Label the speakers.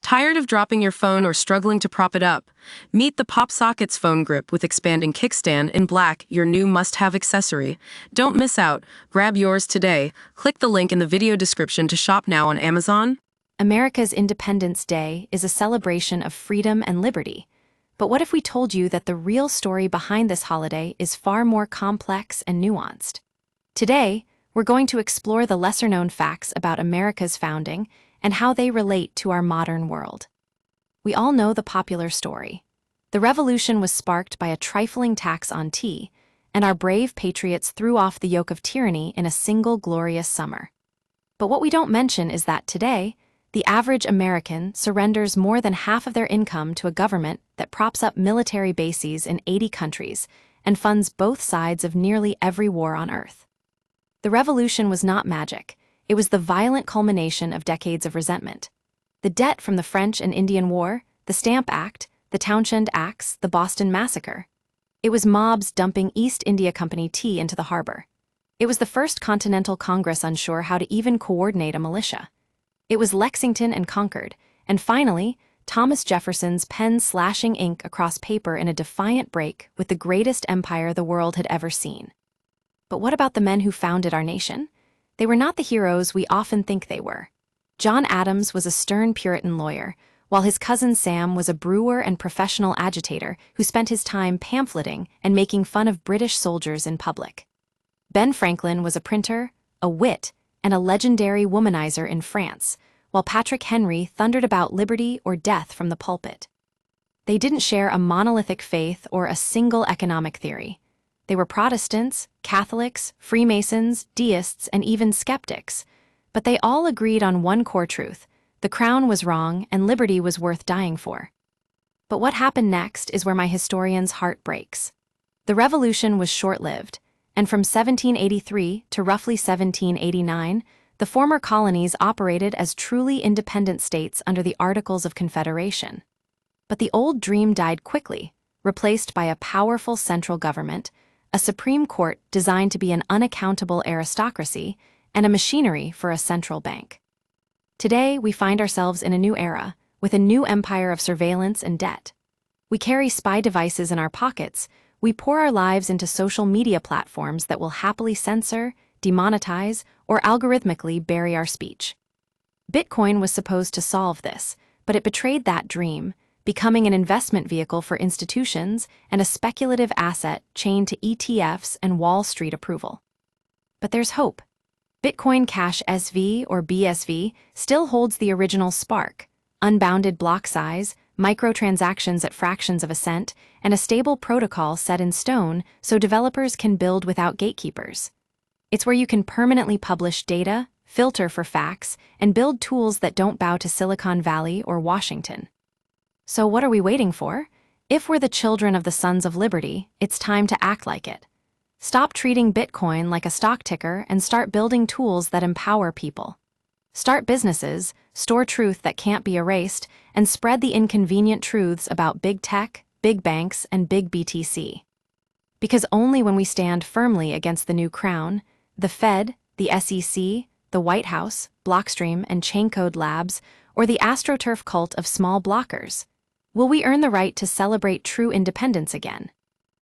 Speaker 1: Tired of dropping your phone or struggling to prop it up? Meet the PopSockets phone grip with expanding kickstand in black, your new must-have accessory. Don't miss out. Grab yours today. Click the link in the video description to shop now on Amazon.
Speaker 2: America's Independence Day is a celebration of freedom and liberty. But what if we told you that the real story behind this holiday is far more complex and nuanced? Today, we're going to explore the lesser-known facts about America's founding and how they relate to our modern world. We all know the popular story. The revolution was sparked by a trifling tax on tea, and our brave patriots threw off the yoke of tyranny in a single glorious summer. But what we don't mention is that today, the average American surrenders more than half of their income to a government that props up military bases in 80 countries and funds both sides of nearly every war on Earth. The revolution was not magic. It was the violent culmination of decades of resentment. The debt from the French and Indian War, the Stamp Act, the Townshend Acts, the Boston Massacre. It was mobs dumping East India Company tea into the harbor. It was the first Continental Congress unsure how to even coordinate a militia. It was Lexington and Concord, and finally, Thomas Jefferson's pen slashing ink across paper in a defiant break with the greatest empire the world had ever seen. But what about the men who founded our nation? They were not the heroes we often think they were. John Adams was a stern Puritan lawyer, while his cousin Sam was a brewer and professional agitator who spent his time pamphleting and making fun of British soldiers in public. Ben Franklin was a printer, a wit, and a legendary womanizer in France, while Patrick Henry thundered about liberty or death from the pulpit. They didn't share a monolithic faith or a single economic theory. They were Protestants, Catholics, Freemasons, deists, and even skeptics. But they all agreed on one core truth: the crown was wrong and liberty was worth dying for. But what happened next is where my historian's heart breaks. The revolution was short-lived, and from 1783 to roughly 1789, the former colonies operated as truly independent states under the Articles of Confederation. But the old dream died quickly, replaced by a powerful central government, a Supreme Court designed to be an unaccountable aristocracy, and a machinery for a central bank. Today, we find ourselves in a new era, with a new empire of surveillance and debt. We carry spy devices in our pockets, we pour our lives into social media platforms that will happily censor, demonetize, or algorithmically bury our speech. Bitcoin was supposed to solve this, but it betrayed that dream, becoming an investment vehicle for institutions and a speculative asset chained to ETFs and Wall Street approval. But there's hope. Bitcoin Cash SV or BSV still holds the original spark: unbounded block size, microtransactions at fractions of a cent, and a stable protocol set in stone so developers can build without gatekeepers. It's where you can permanently publish data, filter for facts, and build tools that don't bow to Silicon Valley or Washington. So what are we waiting for? If we're the children of the Sons of Liberty, it's time to act like it. Stop treating Bitcoin like a stock ticker and start building tools that empower people. Start businesses, store truth that can't be erased, and spread the inconvenient truths about big tech, big banks, and big BTC. Because only when we stand firmly against the new crown, the Fed, the SEC, the White House, Blockstream, and Chaincode Labs, or the AstroTurf cult of small blockers, will we earn the right to celebrate true independence again.